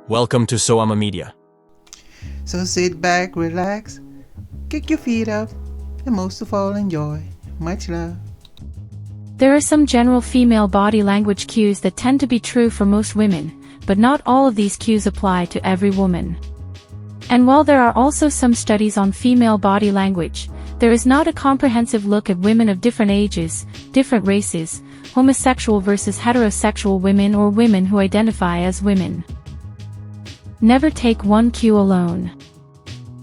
Welcome to AmA Media. So sit back, relax, kick your feet up, and most of all enjoy. Much love. There are some general female body language cues that tend to be true for most women, but not all of these cues apply to every woman. And while there are also some studies on female body language, there is not a comprehensive look at women of different ages, different races, homosexual versus heterosexual women, or women who identify as women. Never take one cue alone.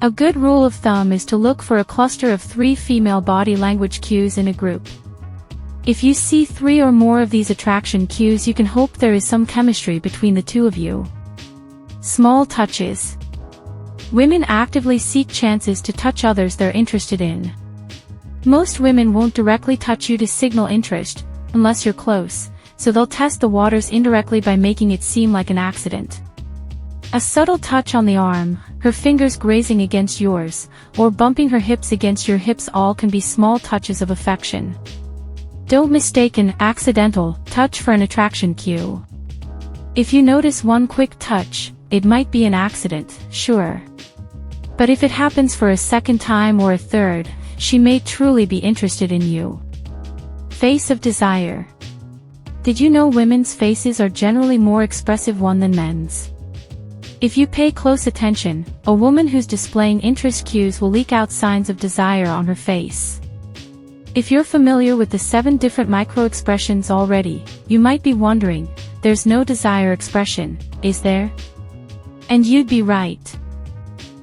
A good rule of thumb is to look for a cluster of 3 female body language cues in a group. If you see 3 or more of these attraction cues, you can hope there is some chemistry between the two of you. Small touches. Women actively seek chances to touch others they're interested in. Most women won't directly touch you to signal interest, unless you're close, so they'll test the waters indirectly by making it seem like an accident. A subtle touch on the arm, her fingers grazing against yours, or bumping her hips against your hips, all can be small touches of affection. Don't mistake an accidental touch for an attraction cue. If you notice one quick touch, it might be an accident, sure. But if it happens for a second time or a third, she may truly be interested in you. Face of desire. Did you know women's faces are generally more expressive than men's? If you pay close attention, a woman who's displaying interest cues will leak out signs of desire on her face. If you're familiar with the 7 different micro-expressions already, you might be wondering, there's no desire expression, is there? And you'd be right.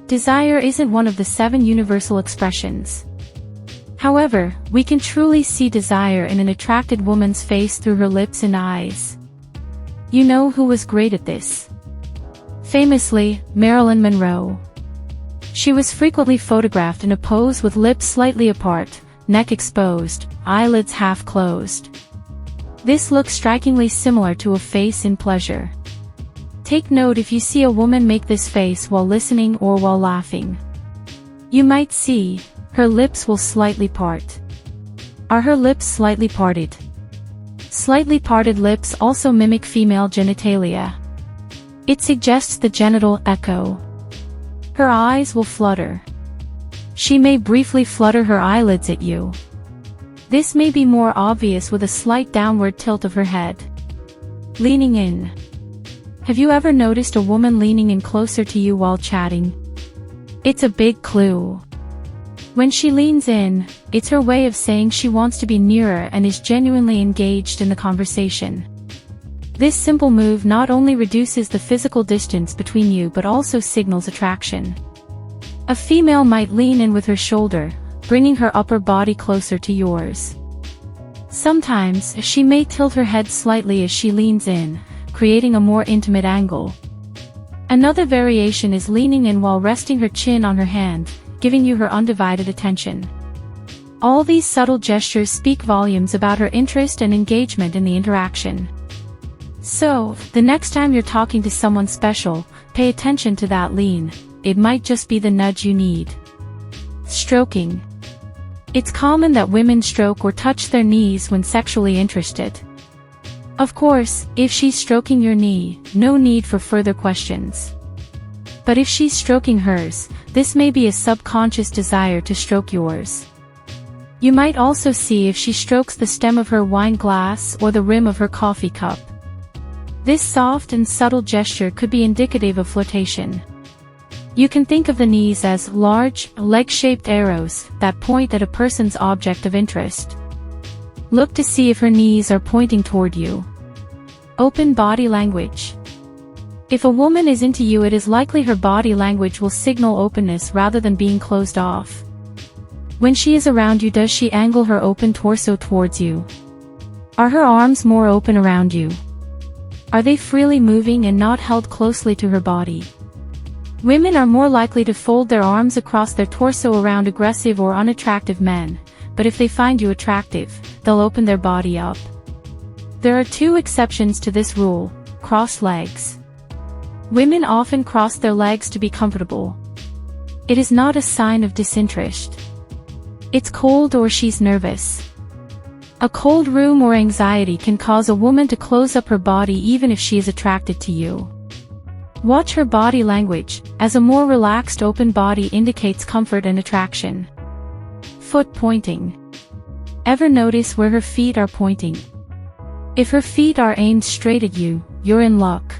Desire isn't one of the 7 universal expressions. However, we can truly see desire in an attracted woman's face through her lips and eyes. You know who was great at this? Famously, Marilyn Monroe. She was frequently photographed in a pose with lips slightly apart, neck exposed, eyelids half closed. This looks strikingly similar to a face in pleasure. Take note if you see a woman make this face while listening or while laughing. You might see, her lips will slightly part. Are her lips slightly parted? Slightly parted lips also mimic female genitalia. It suggests the genital echo. Her eyes will flutter. She may briefly flutter her eyelids at you. This may be more obvious with a slight downward tilt of her head. Leaning in. Have you ever noticed a woman leaning in closer to you while chatting? It's a big clue. When she leans in, it's her way of saying she wants to be nearer and is genuinely engaged in the conversation. This simple move not only reduces the physical distance between you but also signals attraction. A female might lean in with her shoulder, bringing her upper body closer to yours. Sometimes, she may tilt her head slightly as she leans in, creating a more intimate angle. Another variation is leaning in while resting her chin on her hand, giving you her undivided attention. All these subtle gestures speak volumes about her interest and engagement in the interaction. So, the next time you're talking to someone special, pay attention to that lean. It might just be the nudge you need. Stroking. It's common that women stroke or touch their knees when sexually interested. Of course, if she's stroking your knee, no need for further questions. But if she's stroking hers, this may be a subconscious desire to stroke yours. You might also see if she strokes the stem of her wine glass or the rim of her coffee cup. This soft and subtle gesture could be indicative of flirtation. You can think of the knees as large, leg-shaped arrows that point at a person's object of interest. Look to see if her knees are pointing toward you. Open body language. If a woman is into you, it is likely her body language will signal openness rather than being closed off. When she is around you, does she angle her open torso towards you? Are her arms more open around you? Are they freely moving and not held closely to her body? Women are more likely to fold their arms across their torso around aggressive or unattractive men, but if they find you attractive, they'll open their body up. There are 2 exceptions to this rule: crossed legs. Women often cross their legs to be comfortable. It is not a sign of disinterest. It's cold or she's nervous. A cold room or anxiety can cause a woman to close up her body even if she is attracted to you. Watch her body language, as a more relaxed open body indicates comfort and attraction. Foot pointing. Ever notice where her feet are pointing? If her feet are aimed straight at you, you're in luck.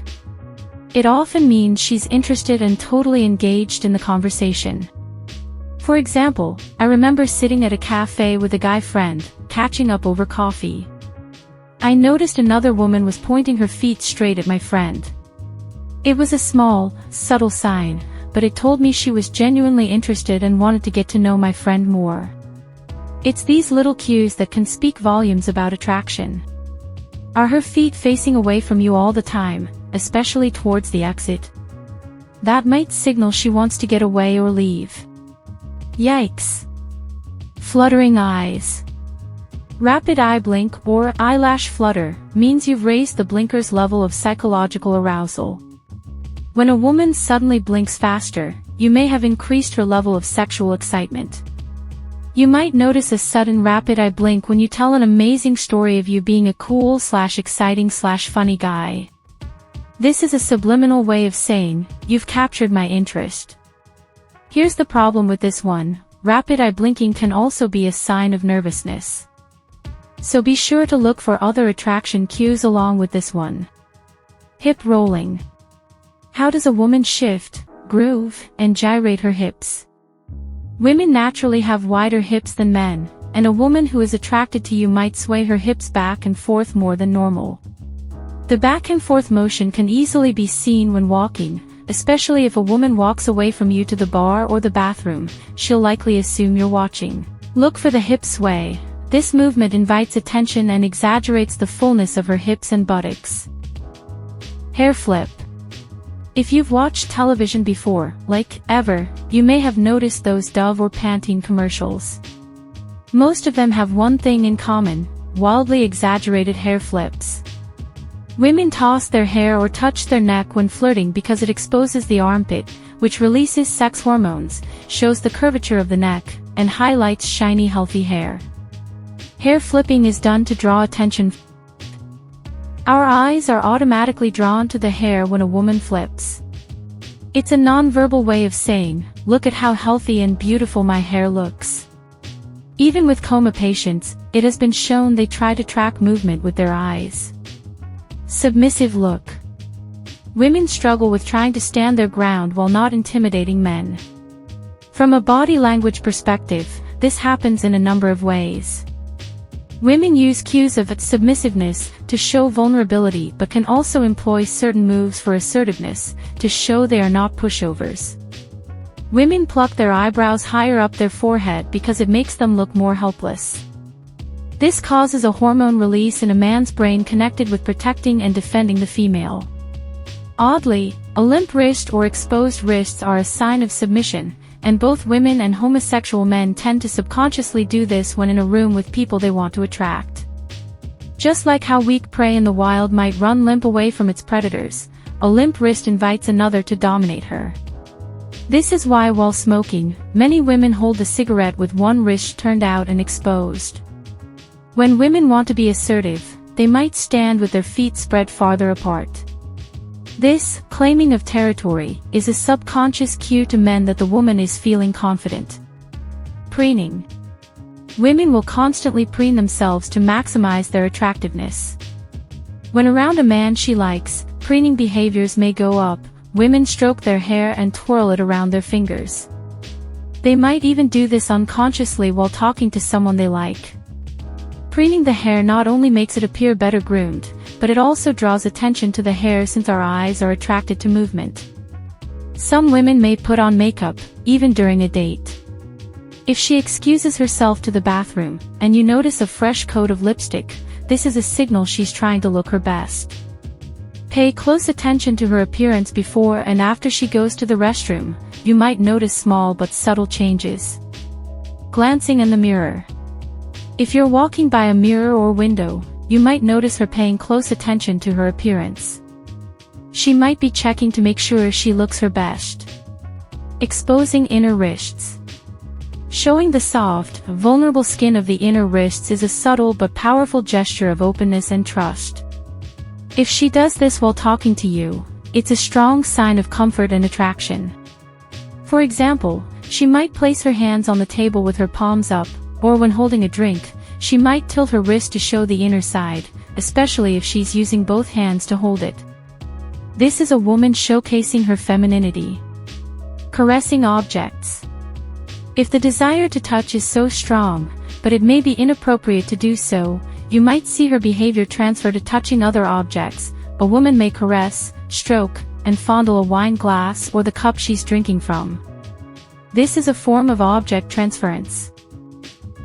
It often means she's interested and totally engaged in the conversation. For example, I remember sitting at a cafe with a guy friend, catching up over coffee. I noticed another woman was pointing her feet straight at my friend. It was a small, subtle sign, but it told me she was genuinely interested and wanted to get to know my friend more. It's these little cues that can speak volumes about attraction. Are her feet facing away from you all the time, especially towards the exit? That might signal she wants to get away or leave. Yikes! Fluttering eyes. Rapid eye blink or eyelash flutter means you've raised the blinker's level of psychological arousal. When a woman suddenly blinks faster, you may have increased her level of sexual excitement. You might notice a sudden rapid eye blink when you tell an amazing story of you being a cool/exciting/funny guy. This is a subliminal way of saying, you've captured my interest. Here's the problem with this one: rapid eye blinking can also be a sign of nervousness. So be sure to look for other attraction cues along with this one. Hip rolling. How does a woman shift, groove, and gyrate her hips? Women naturally have wider hips than men, and a woman who is attracted to you might sway her hips back and forth more than normal. The back and forth motion can easily be seen when walking, especially if a woman walks away from you to the bar or the bathroom. She'll likely assume you're watching. Look for the hip sway. This movement invites attention and exaggerates the fullness of her hips and buttocks. Hair flip. If you've watched television before, like Ever, you may have noticed those Dove or Pantene commercials. Most of them have one thing in common: wildly exaggerated hair flips. Women toss their hair or touch their neck when flirting because it exposes the armpit, which releases sex hormones, shows the curvature of the neck, and highlights shiny healthy hair. Hair flipping is done to draw attention. Our eyes are automatically drawn to the hair when a woman flips. It's a non-verbal way of saying, look at how healthy and beautiful my hair looks. Even with coma patients, it has been shown they try to track movement with their eyes. Submissive look. Women struggle with trying to stand their ground while not intimidating men. From a body language perspective, this happens in a number of ways. Women use cues of submissiveness to show vulnerability but can also employ certain moves for assertiveness, to show they are not pushovers. Women pluck their eyebrows higher up their forehead because it makes them look more helpless. This causes a hormone release in a man's brain connected with protecting and defending the female. Oddly, a limp wrist or exposed wrists are a sign of submission, and both women and homosexual men tend to subconsciously do this when in a room with people they want to attract. Just like how weak prey in the wild might run limp away from its predators, a limp wrist invites another to dominate her. This is why while smoking, many women hold a cigarette with one wrist turned out and exposed. When women want to be assertive, they might stand with their feet spread farther apart. This, claiming of territory, is a subconscious cue to men that the woman is feeling confident. Preening. Women will constantly preen themselves to maximize their attractiveness. When around a man she likes, preening behaviors may go up. Women stroke their hair and twirl it around their fingers. They might even do this unconsciously while talking to someone they like. Preening the hair not only makes it appear better groomed, but it also draws attention to the hair since our eyes are attracted to movement. Some women may put on makeup, even during a date. If she excuses herself to the bathroom, and you notice a fresh coat of lipstick, this is a signal she's trying to look her best. Pay close attention to her appearance before and after she goes to the restroom. You might notice small but subtle changes. Glancing in the mirror. If you're walking by a mirror or window, you might notice her paying close attention to her appearance. She might be checking to make sure she looks her best. Exposing inner wrists. Showing the soft, vulnerable skin of the inner wrists is a subtle but powerful gesture of openness and trust. If she does this while talking to you, it's a strong sign of comfort and attraction. For example, she might place her hands on the table with her palms up, or when holding a drink, she might tilt her wrist to show the inner side, especially if she's using both hands to hold it. This is a woman showcasing her femininity. Caressing objects. If the desire to touch is so strong, but it may be inappropriate to do so, you might see her behavior transfer to touching other objects. A woman may caress, stroke, and fondle a wine glass or the cup she's drinking from. This is a form of object transference.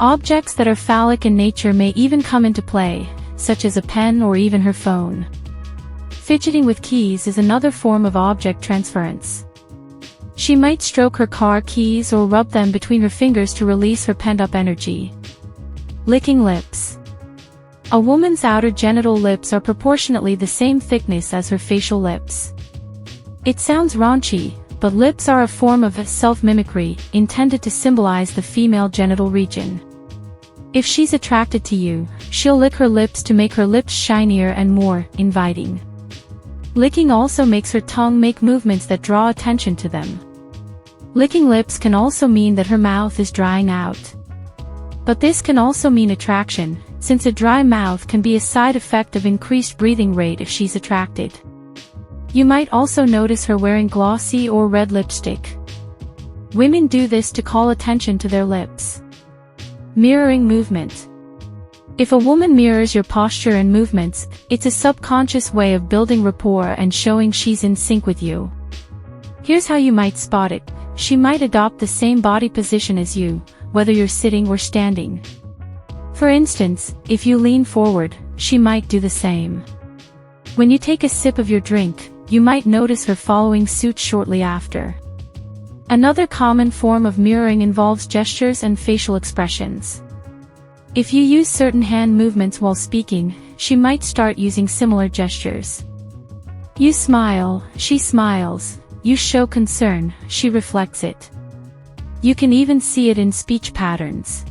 Objects that are phallic in nature may even come into play, such as a pen or even her phone. Fidgeting with keys is another form of object transference. She might stroke her car keys or rub them between her fingers to release her pent-up energy. Licking lips. A woman's outer genital lips are proportionately the same thickness as her facial lips. It sounds raunchy, but lips are a form of self-mimicry, intended to symbolize the female genital region. If she's attracted to you, she'll lick her lips to make her lips shinier and more inviting. Licking also makes her tongue make movements that draw attention to them. Licking lips can also mean that her mouth is drying out. But this can also mean attraction, since a dry mouth can be a side effect of increased breathing rate if she's attracted. You might also notice her wearing glossy or red lipstick. Women do this to call attention to their lips. Mirroring movement. If a woman mirrors your posture and movements, it's a subconscious way of building rapport and showing she's in sync with you. Here's how you might spot it. She might adopt the same body position as you, whether you're sitting or standing. For instance, if you lean forward, she might do the same. When you take a sip of your drink, you might notice her following suit shortly after. Another common form of mirroring involves gestures and facial expressions. If you use certain hand movements while speaking, she might start using similar gestures. You smile, she smiles. You show concern, she reflects it. You can even see it in speech patterns.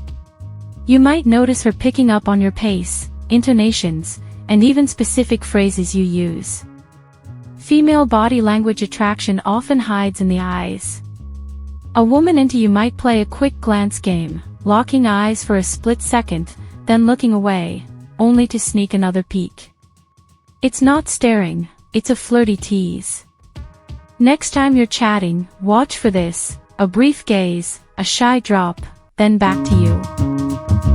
You might notice her picking up on your pace, intonations, and even specific phrases you use. Female body language attraction often hides in the eyes. A woman into you might play a quick glance game, locking eyes for a split second, then looking away, only to sneak another peek. It's not staring, it's a flirty tease. Next time you're chatting, watch for this, a brief gaze, a shy drop, then back to you.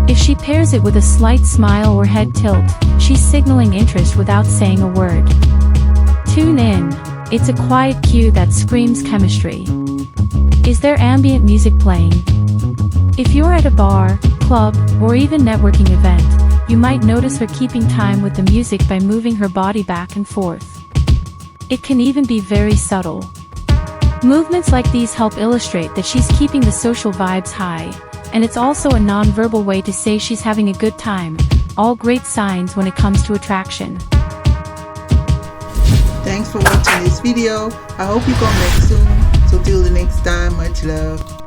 If she pairs it with a slight smile or head tilt, she's signaling interest without saying a word. Tune in, it's a quiet cue that screams chemistry. Is there ambient music playing? If you're at a bar, club, or even networking event, you might notice her keeping time with the music by moving her body back and forth. It can even be very subtle. Movements like these help illustrate that she's keeping the social vibes high, and it's also a non-verbal way to say she's having a good time, all great signs when it comes to attraction. Thanks for watching this video. I hope you come back soon. So till the next time, much love.